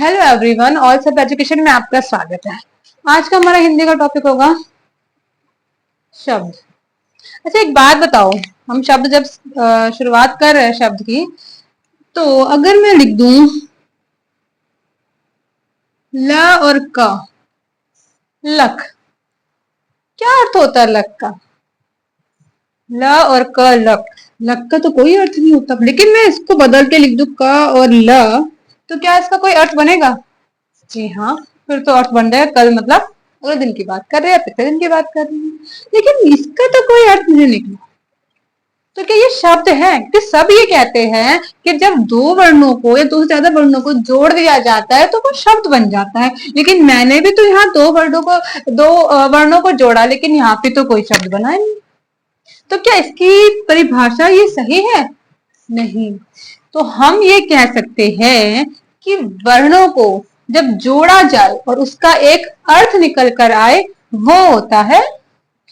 Hello everyone, all सब education में आपका स्वागत है। आज का हमारा हिंदी का टॉपिक होगा शब्द। अच्छा, एक बात बताओ, हम शब्द जब शुरुआत कर रहे हैं शब्द की, तो अगर मैं लिख दूं ल और क, लक, क्या अर्थ होता है लक का? ल और क, लक। लक का तो कोई अर्थ नहीं होता, लेकिन मैं इसको बदल के लिख दूं क और ल, तो क्या इसका कोई अर्थ बनेगा? जी हाँ, फिर तो अर्थ बन जाएगा कल, मतलब अगले दिन की बात कर रहे हैं, पिछले दिन की बात कर रहे हैं, लेकिन इसका तो कोई अर्थ नहीं निकला। तो क्या ये शब्द है? कि सब ये कहते हैं कि जब दो वर्णों को या दो से ज्यादा वर्णों को जोड़ दिया जाता है तो वो शब्द बन जाता है। लेकिन मैंने भी तो यहाँ दो वर्णों को जोड़ा, लेकिन यहाँ पे तो कोई शब्द बना नहीं। तो क्या इसकी परिभाषा ये सही है? नहीं। तो हम ये कह सकते हैं कि वर्णों को जब जोड़ा जाए और उसका एक अर्थ निकल कर आए, वो होता है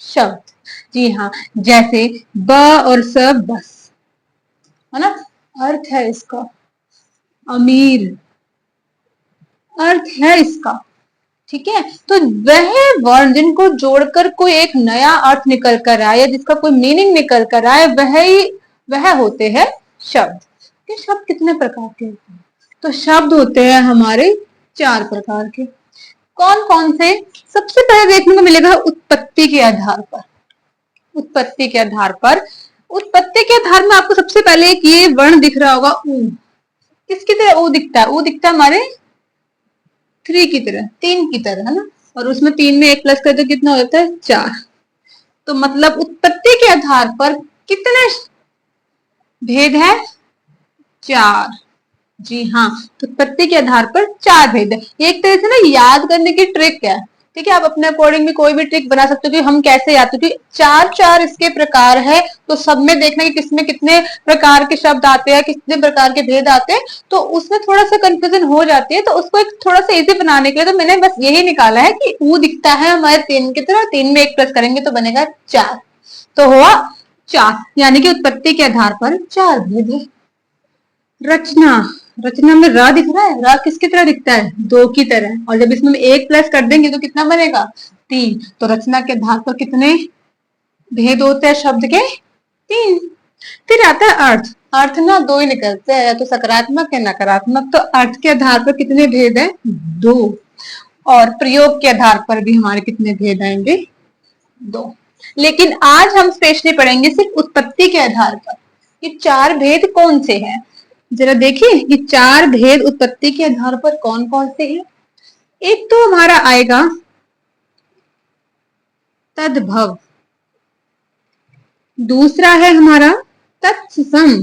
शब्द। जी हाँ, जैसे ब और स, बस, है ना, अर्थ है इसका। अमीर, अर्थ है इसका। ठीक है, तो वह वर्ण जिनको जोड़कर कोई एक नया अर्थ निकल कर आए, जिसका कोई मीनिंग निकल कर आए, वह होते हैं शब्द। कि शब्द कितने प्रकार के होते हैं? तो शब्द होते हैं हमारे 4 प्रकार के। कौन कौन से? सबसे पहले देखने को मिलेगा उत्पत्ति के आधार पर। उत्पत्ति के आधार पर, उत्पत्ति के आधार में आपको सबसे पहले एक ये वर्ण दिख रहा होगा ऊ। किसकी तरह ऊ दिखता है? ऊ दिखता है हमारे 3 की तरह, 3 की तरह, है ना। और उसमें 3 में 1 प्लस कर दो, कितना हो जाता है? 4। तो मतलब उत्पत्ति के आधार पर कितने भेद है? 4। जी हाँ, तो उत्पत्ति के आधार पर 4 भेद है। ये एक तरह से ना याद करने की ट्रिक है। ठीक है, आप अपने अकॉर्डिंग भी कोई भी ट्रिक बना सकते हो कि हम कैसे याद, क्योंकि 4 इसके प्रकार है, तो सब में देखना कि किसमें कितने प्रकार के शब्द आते हैं, कितने प्रकार के भेद आते हैं, तो उसमें थोड़ा सा कंफ्यूजन हो जाती है। तो उसको एक थोड़ा सा इजी बनाने के लिए तो मैंने बस यही निकाला है कि ऊ दिखता है हमारे 3 की तरह, 3 में 1 प्लस करेंगे तो बनेगा 4। तो हुआ 4, यानी कि उत्पत्ति के आधार पर 4 भेद है। रचना, रचना में रा दिख रहा है, रा किसकी तरह दिखता है? 2 की तरह, और जब इसमें 1 प्लस कर देंगे तो कितना बनेगा? 3। तो रचना के आधार पर कितने भेद होते हैं शब्द के? 3। फिर आता है अर्थ। अर्थ ना 2 ही निकलते हैं, या तो सकारात्मक या नकारात्मक। तो अर्थ के आधार पर कितने भेद है? 2। और प्रयोग के आधार पर भी हमारे कितने भेद आएंगे? 2। लेकिन आज हम स्पेशली पढ़ेंगे सिर्फ उत्पत्ति के आधार पर। ये 4 भेद कौन से हैं? जरा देखिए, ये 4 भेद उत्पत्ति के आधार पर कौन कौन से हैं। एक तो हमारा आएगा तद्भव, दूसरा है हमारा तत्सम,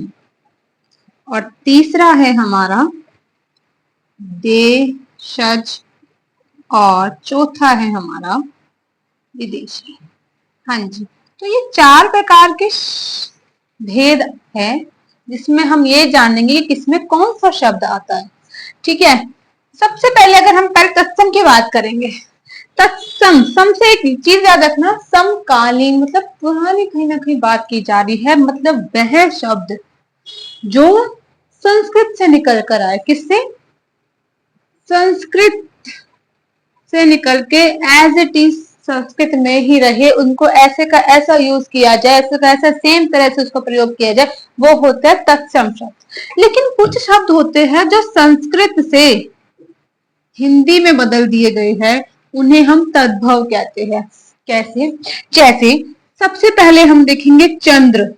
और तीसरा है हमारा देशज, और चौथा है हमारा विदेशी। हाँ जी, तो ये 4 प्रकार के भेद है, जिसमें हम ये जानेंगे कि किसमें कौन सा शब्द आता है। ठीक है, सबसे पहले अगर हम पहले तत्सम की बात करेंगे, तत्सम, सम से एक चीज याद रखना, समकालीन, मतलब पुरानी कहीं ना कहीं बात की जा रही है, मतलब वह शब्द जो संस्कृत से निकल कर आए। किससे? संस्कृत से निकल के एज इट इज संस्कृत में ही रहे, उनको ऐसे का ऐसा यूज किया जाए, ऐसे का ऐसा सेम तरह से उसका प्रयोग किया जाए, वो होता है तत्सम शब्द। लेकिन कुछ शब्द होते हैं जो संस्कृत से हिंदी में बदल दिए गए हैं, उन्हें हम तद्भव कहते हैं। कैसे? जैसे सबसे पहले हम देखेंगे चंद्र।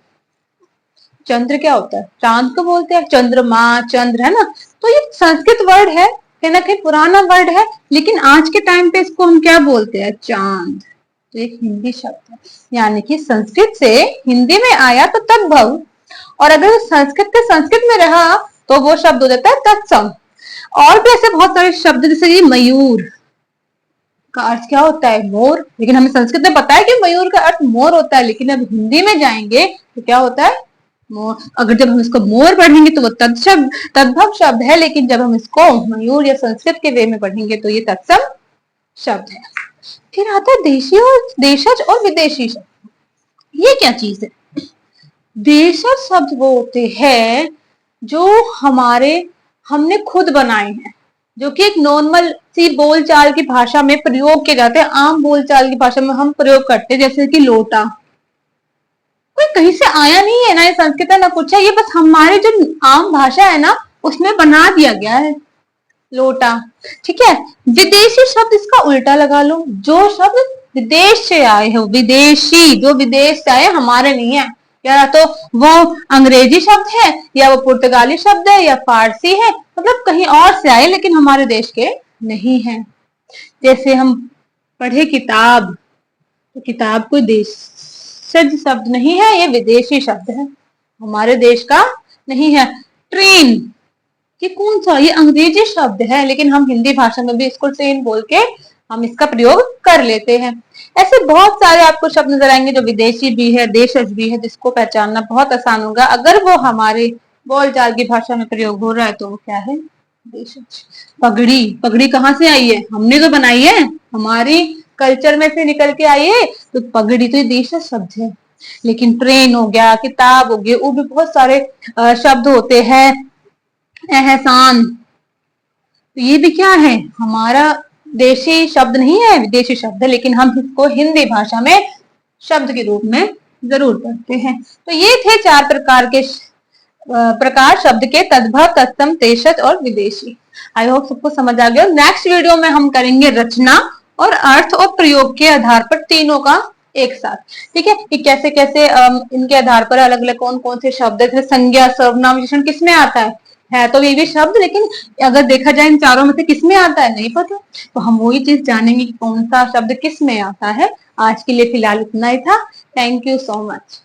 चंद्र क्या होता है? चांद को बोलते हैं, चंद्रमा, चंद्र, है ना। तो ये संस्कृत वर्ड है, कहीं ना कहीं पुराना वर्ड है, लेकिन आज के टाइम पे इसको हम क्या बोलते हैं? चांद। तो एक हिंदी शब्द है, यानी कि संस्कृत से हिंदी में आया तो तद्भव, और अगर संस्कृत के संस्कृत में रहा तो वो शब्द हो जाता है तत्सम। और भी ऐसे बहुत सारे शब्द, जैसे ये मयूर का अर्थ क्या होता है? मोर। लेकिन हमें संस्कृत में पता है कि मयूर का अर्थ मोर होता है, लेकिन अब हिंदी में जाएंगे तो क्या होता है? मोर। अगर जब हम इसको मोर पढ़ेंगे तो वो तद्भव शब्द है, लेकिन जब हम इसको मयूर या संस्कृत के वे में पढ़ेंगे तो ये तत्सम शब्द है। फिर आता है देशी और देशज और विदेशी शब्द। ये क्या चीज है? देशज शब्द वो होते हैं जो हमने खुद बनाए हैं, जो कि एक नॉर्मल सी बोलचाल की भाषा में प्रयोग किए जाते हैं, आम बोलचाल की भाषा में हम प्रयोग करते हैं, जैसे कि लोटा। कोई कहीं से आया नहीं है, ना ये संस्कृत है ना कुछ है, ये बस हमारी जो आम भाषा है ना उसमें बना दिया गया है लोटा। ठीक है। विदेशी शब्द इसका उल्टा लगा लो, जो शब्द विदेश से आए हो, विदेशी, जो विदेश से आए, हमारे नहीं है, या तो वो अंग्रेजी शब्द है, या वो पुर्तगाली शब्द है, या फारसी है, मतलब कहीं और से आए लेकिन हमारे देश के नहीं है। जैसे हम पढ़े किताब, तो किताब कोई देशज शब्द नहीं है, ये विदेशी शब्द है, हमारे देश का नहीं है। ट्रेन, ये कौन सा, ये अंग्रेजी शब्द है, लेकिन हम हिंदी भाषा में भी इसको ट्रेन बोल के हम इसका प्रयोग कर लेते हैं। ऐसे बहुत सारे आपको शब्द नजर आएंगे जो विदेशी भी है, देशज भी है, जिसको पहचानना बहुत आसान होगा अगर वो हमारे बोलचाल की भाषा में प्रयोग हो रहा है, तो वो क्या है, देशज। पगड़ी, पगड़ी कहाँ से आई है, हमने तो बनाई है, हमारी कल्चर में से निकल के आई है, तो पगड़ी तो ये देशज शब्द है। लेकिन ट्रेन हो गया, किताब हो गया, वो भी बहुत सारे शब्द होते हैं। एहसान, तो ये भी क्या है, हमारा देशी शब्द नहीं है, विदेशी शब्द है, लेकिन हम इसको हिंदी भाषा में शब्द के रूप में जरूर पढ़ते हैं। तो ये थे 4 प्रकार के प्रकार शब्द के, तद्भव, तत्सम, देशज और विदेशी। आई होप सबको समझ आ गया। नेक्स्ट वीडियो में हम करेंगे रचना और अर्थ और प्रयोग के आधार पर तीनों का एक साथ। ठीक है, कि कैसे कैसे इनके आधार पर अलग अलग कौन कौन से शब्द है, संज्ञा, सर्वनाम, विशेषण किसमें आता है तो ये भी शब्द, लेकिन अगर देखा जाए इन चारों में से किसमें आता है नहीं पता, तो हम वही चीज जानेंगे कि कौन सा शब्द किस में आता है। आज के लिए फिलहाल इतना ही था। Thank you so much.